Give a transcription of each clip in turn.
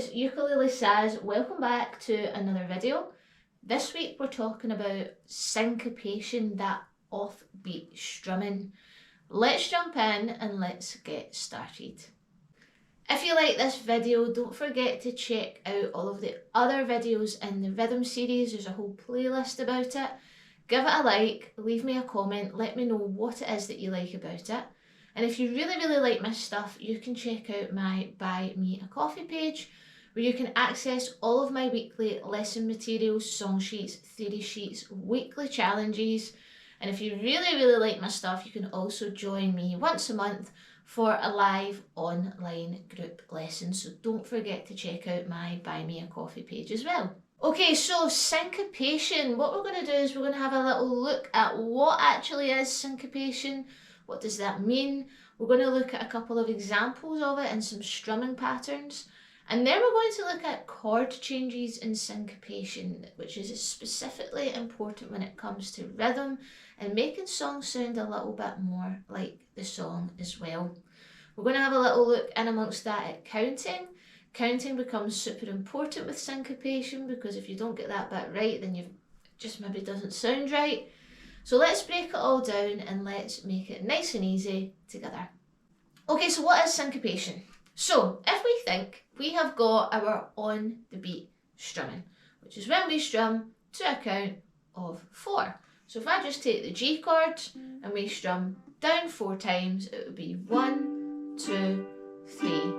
it's Ukulele Saz. Welcome back to another video. This week we're talking about syncopation, that offbeat strumming. Let's jump in and let's get started. If you like this video, don't forget to check out all of the other videos in the rhythm series. There's a whole playlist about it. Give it a like, leave me a comment, let me know what it is that you like about it. And if you really like my stuff, you can check out my Buy Me a Coffee page, where you can access all of my weekly lesson materials, song sheets, theory sheets, weekly challenges. And if you really like my stuff, you can also join me once a month for a live online group lesson. So don't forget to check out my Buy Me a Coffee page as well. Okay, so syncopation. What we're going to do is we're going to have a little look at what actually is syncopation. What does that mean? We're going to look at a couple of examples of it and some strumming patterns. And then we're going to look at chord changes in syncopation, which is specifically important when it comes to rhythm and making songs sound a little bit more like the song as well. We're going to have a little look in amongst that at counting. Counting becomes super important with syncopation because if you don't get that bit right, then it just maybe doesn't sound right. So let's break it all down and let's make it nice and easy together. Okay, so what is syncopation? So if we think we have got our on the beat strumming, which is when we strum to a count of 4. So if I just take the G chord and we strum down 4 times, it would be 1, 2, 3,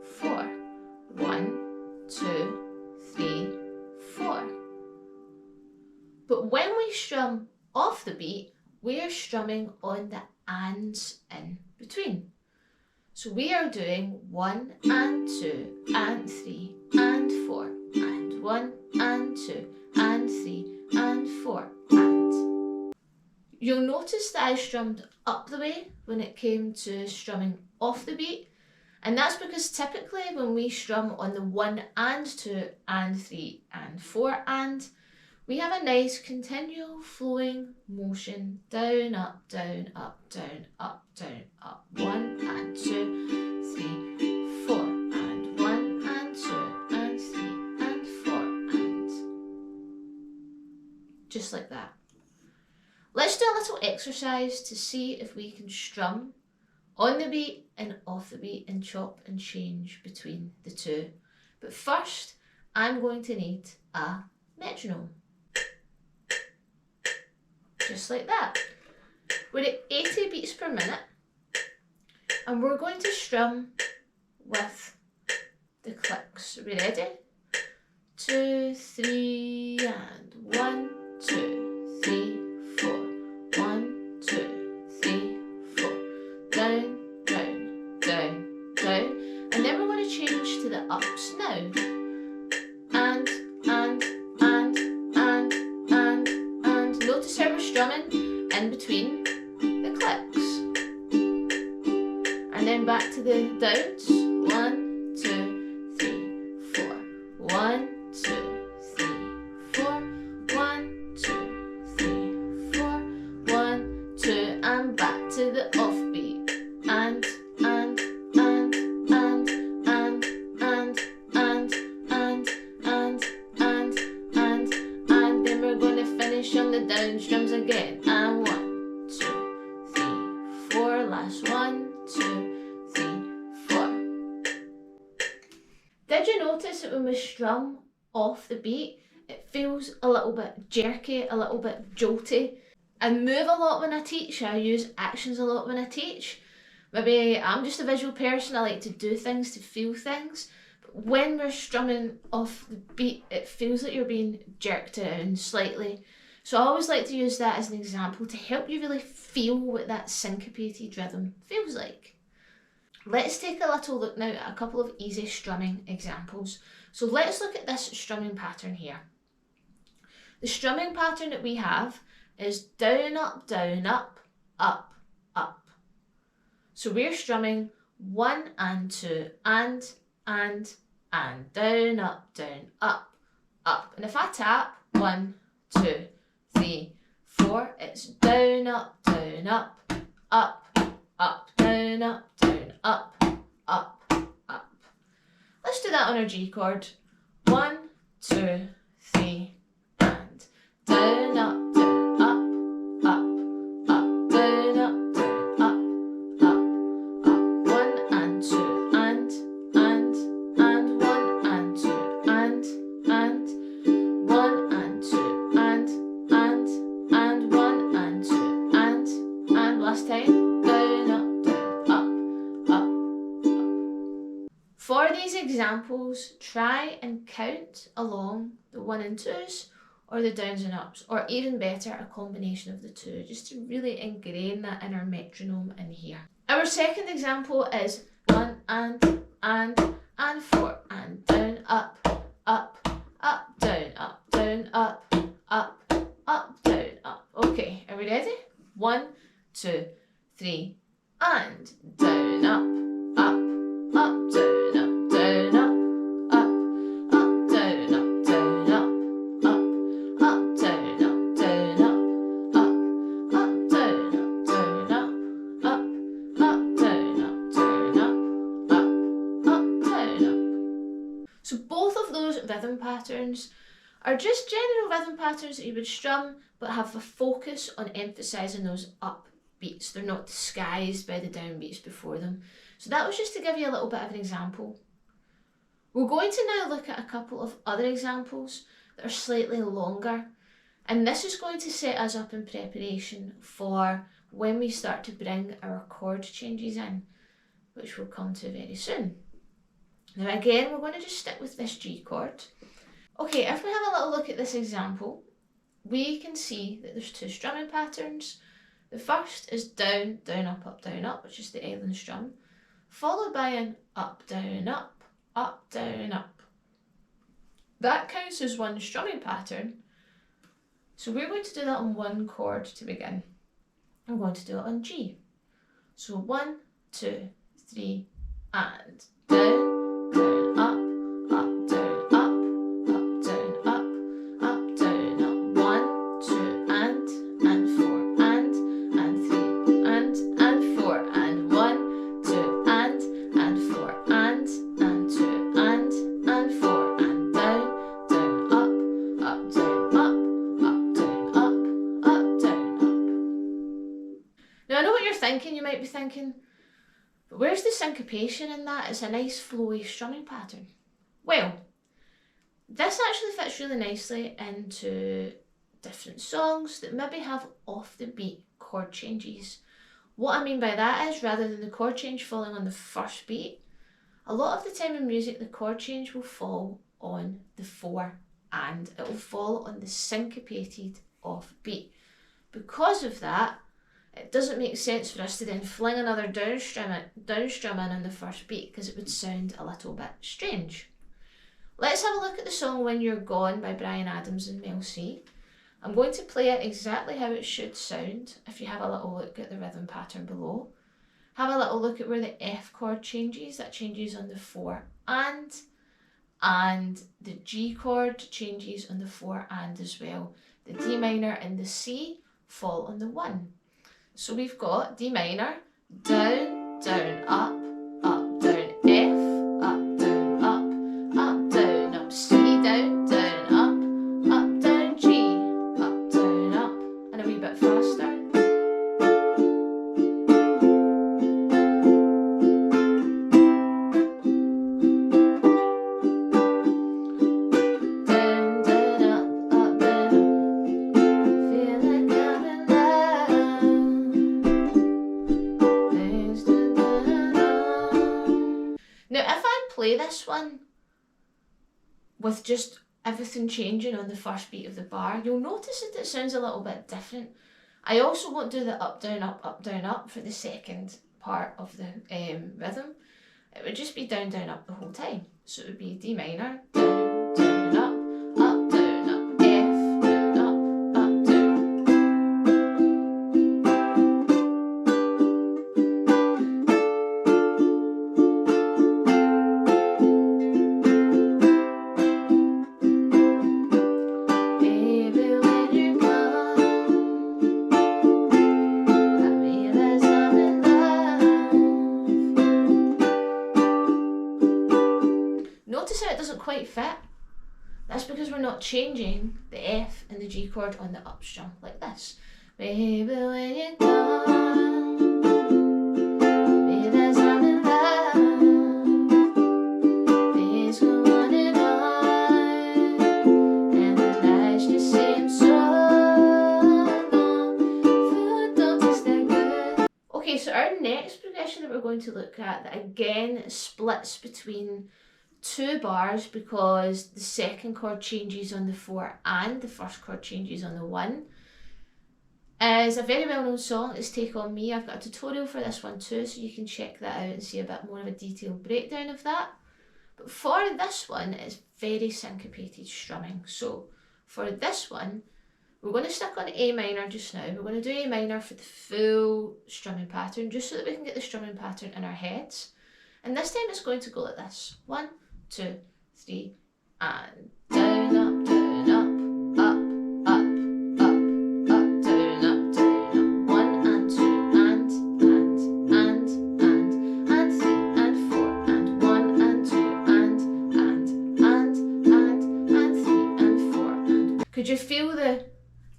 4. 1, 2, 3, 4. But when we strum off the beat, we are strumming on the ands in between. So we are doing 1 and 2 and 3 and 4 and 1 and 2 and 3 and 4 and. You'll notice that I strummed up the way when it came to strumming off the beat. And that's because typically when we strum on the 1 and 2 and 3 and 4 and, we have a nice continual flowing motion, down, up, down, up, down, up, down, up, 1 and 2, 3, 4, and 1 and 2 and 3 and 4 and. Just like that. Let's do a little exercise to see if we can strum on the beat and off the beat and chop and change between the two. But first, I'm going to need a metronome. Just like that. We're at 80 beats per minute and we're going to strum with the clicks. Are we ready? 2, 3 and 1, 2, 3, 4. 1, 2, 3, 4. Down, down, down, down. And then we're going to change to the ups now. And. Notice how we're strumming in between the clicks. And then back to the downs. 1, 2, 3, 4. 1, 2, 3, 4. 1, 2, 3, 4. 1, 2, and back to the offbeat. And then we're going to finish on the down strums again. And 1, 2, 3, 4. Last 1, 2, 3, 4. Did you notice that when we strum off the beat, it feels a little bit jerky, a little bit jolty? I move a lot when I teach, I use actions a lot when I teach. Maybe I'm just a visual person, I like to do things, to feel things. But when we're strumming off the beat, it feels like you're being jerked around slightly. So I always like to use that as an example to help you really feel what that syncopated rhythm feels like. Let's take a little look now at a couple of easy strumming examples. So let's look at this strumming pattern here. The strumming pattern that we have is down, up, up, up, up. So we're strumming 1 and 2 and, down, up, up. And if I tap 1, 2, 3, 4, it's down, up, up, up, down, up, up, up. just do that on our G chord. 1, 2, 3, and down, up, down, up, up, down, up, down, up, up, 1 and 2, and 1 and 2, and 1 and 2, and 1 and 2, and last time, down, up, up. For these examples, try and count along the 1 and 2s or the downs and ups, or even better, a combination of the two, just to really ingrain that inner metronome in here. Our second example is 1 and 4, and down, up, down, down, up, down, up. Okay, are we ready? 1, 2, 3, and down, up, down, up, down, up, down, up, down, up, down, up, down, up, down, down, up. So both of those rhythm patterns are just general rhythm patterns that you would strum, but have a focus on emphasising those up beats. They're not disguised by the down beats before them. So that was just to give you a little bit of an example. We're going to now look at a couple of other examples that are slightly longer, and this is going to set us up in preparation for when we start to bring our chord changes in, which we'll come to very soon. Now again, we're going to just stick with this G chord. Okay, if we have a little look at this example, we can see that there's two strumming patterns. The first is down, down, up, which is the island strum, followed by an up, down, up, down, up. That counts as one strumming pattern. So we're going to do that on one chord to begin. I'm going to do it on G. So 1, 2, 3, and down, down, up, down, up, down, up, down, up. 1, 2, and 4, and 3, and 4, and 1, 2, and 4, and 2, and 4, and down, down, up, down, up, down, up. Now I know what you're thinking. You might be thinking, but where's the syncopation in that? It's a nice flowy strumming pattern. Well, this actually fits really nicely into different songs that maybe have off the beat chord changes. What I mean by that is, rather than the chord change falling on the first beat, a lot of the time in music the chord change will fall on the 4 and it will fall on the syncopated off beat. Because of that, it doesn't make sense for us to then fling another downstrum in on the first beat, because it would sound a little bit strange. Let's have a look at the song When You're Gone by Bryan Adams and Mel C. I'm going to play it exactly how it should sound if you have a little look at the rhythm pattern below. Have a little look at where the F chord changes. That changes on the 4 and the G chord changes on the 4 and as well. The D minor and the C fall on the 1. So we've got D minor, down, down, up, down, F, up, down, up, C, down, down, up, down, G, down, up, and a wee bit faster. Play this one with just everything changing on the first beat of the bar, you'll notice that it sounds a little bit different. I also won't do the up, down, up for the second part of the rhythm. It would just be down, down, up the whole time. So it would be D minor, down, down, up, down, up, F, down, up, down. how it doesn't quite fit. That's because we're not changing the F and the G chord on the up strum like this. Baby, when you're gone, baby, there's I'm in love. Things go on, and the nights just seem so long. Food don't taste that good. Okay, so our next progression that we're going to look at, that again splits between 2 bars because the second chord changes on the 4 and the first chord changes on the 1, is a very well known song. It's Take On Me. I've got a tutorial for this one too, so you can check that out and see a bit more of a detailed breakdown of that. But for this one, it's very syncopated strumming. So for this one, we're going to stick on A minor just now. We're going to do A minor for the full strumming pattern, just so that we can get the strumming pattern in our heads. And this time it's going to go like this. 1, 2, 3, and down, up, down, up, up, up, up, up, down, up, down, up. 1 and 2, and 3 and 4, and 1 and 2, and 3 and 4. Could you feel the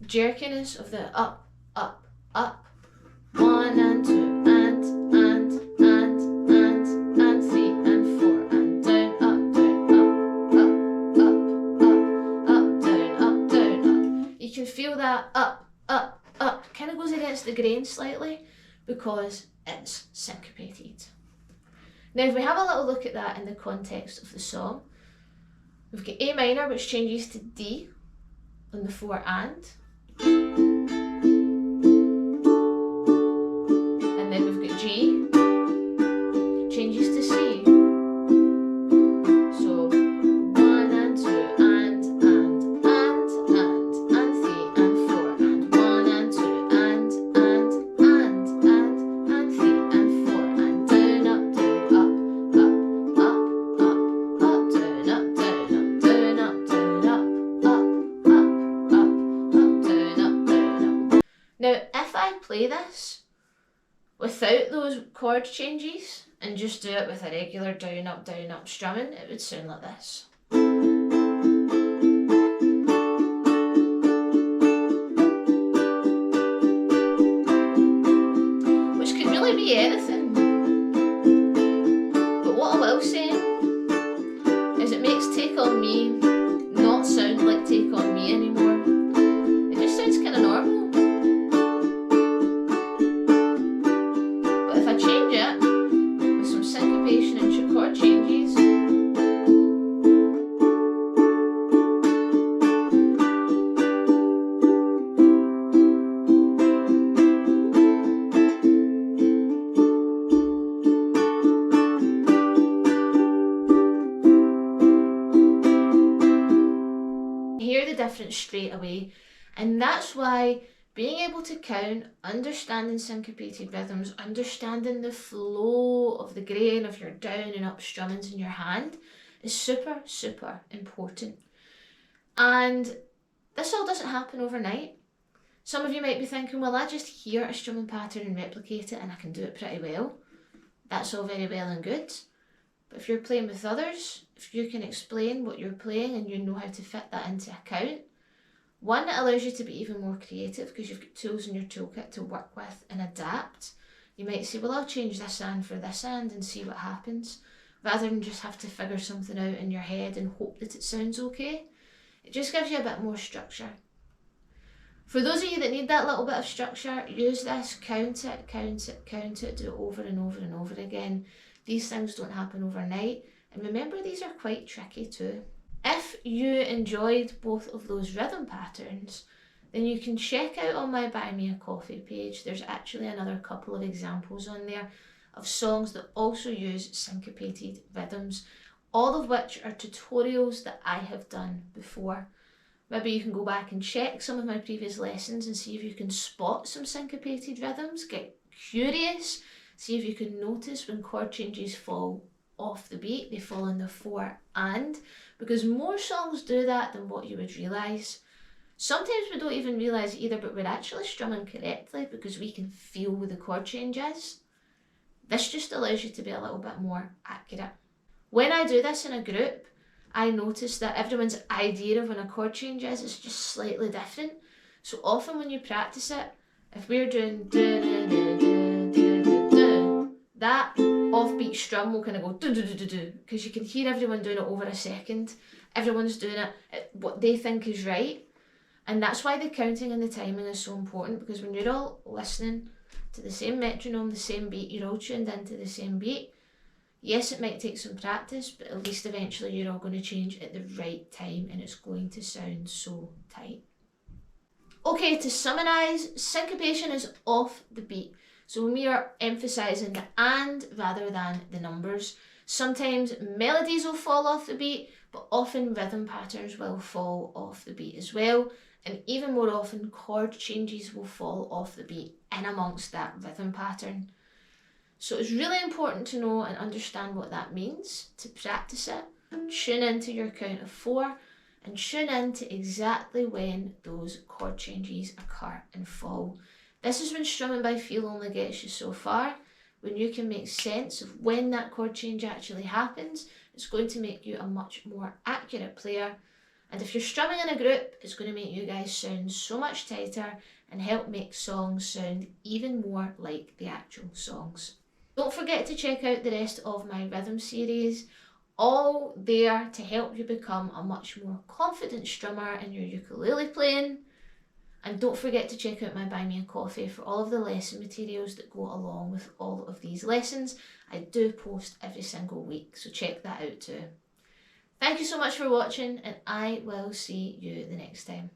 jerkiness of the up, up, up? 1 and 2, and 3 and 4, and down, up, down, up, down, up. You can feel that up, up, up. Kind of goes against the grain slightly because it's syncopated. Now, if we have a little look at that in the context of the song, we've got A minor, which changes to D on the 4 and then we've got G, changes to C. So 1 and 2, and 3 and 4, and 1 and 2, and 3 and 4, and down, up, down, up, up, up, up, down, up, down, up, down, up, down, up, up, down, up, down, up. Now, if I play this without those chord changes and just do it with a regular down, up strumming, it would sound like this. Which could really be anything. But what I will say is it makes Take On Me not sound like Take On Me anymore. It just sounds kind of normal. But if I change it with some syncopation and chord changes, hear the difference straight away. And that's why being able to count, understanding syncopated rhythms, understanding the flow of the grain of your down and up strummings in your hand is super, super important. And this all doesn't happen overnight. Some of you might be thinking, well, I just hear a strumming pattern and replicate it and I can do it pretty well. That's all very well and good. But if you're playing with others, if you can explain what you're playing and you know how to fit that into account, one, it allows you to be even more creative because you've got tools in your toolkit to work with and adapt. You might say, well, I'll change this hand for this hand and see what happens, rather than just have to figure something out in your head and hope that it sounds okay. It just gives you a bit more structure. For those of you that need that little bit of structure, use this, count it, count it, count it, do it over and over and over again. These things don't happen overnight, and remember, these are quite tricky too. If you enjoyed both of those rhythm patterns, then you can check out on my BuyMeCoffee page. There's actually another couple of examples on there of songs that also use syncopated rhythms, all of which are tutorials that I have done before. Maybe you can go back and check some of my previous lessons and see if you can spot some syncopated rhythms, get curious, see if you can notice when chord changes fall off the beat, they fall in the 4 and, because more songs do that than what you would realise. Sometimes we don't even realise either, but we're actually strumming correctly because we can feel where the chord change is. This just allows you to be a little bit more accurate. When I do this in a group, I noticed that everyone's idea of when a chord change is just slightly different. So often when you practice it, if we're doing that offbeat strum will kind of go do, because you can hear everyone doing it over a second. Everyone's doing it at what they think is right. And that's why the counting and the timing is so important, because when you're all listening to the same metronome, the same beat, you're all tuned into the same beat. Yes, it might take some practice, but at least eventually you're all going to change at the right time and it's going to sound so tight. Okay, to summarise, syncopation is off the beat. So when we are emphasising the and rather than the numbers, sometimes melodies will fall off the beat, but often rhythm patterns will fall off the beat as well. And even more often, chord changes will fall off the beat in amongst that rhythm pattern. So it's really important to know and understand what that means, to practice it, tune into your count of 4, and tune in to exactly when those chord changes occur and fall. This is when strumming by feel only gets you so far. When you can make sense of when that chord change actually happens, it's going to make you a much more accurate player. And if you're strumming in a group, it's going to make you guys sound so much tighter and help make songs sound even more like the actual songs. Don't forget to check out the rest of my rhythm series, all there to help you become a much more confident strummer in your ukulele playing. And don't forget to check out my Buy Me a Coffee for all of the lesson materials that go along with all of these lessons. I do post every single week, so check that out too. Thank you so much for watching, and I will see you the next time.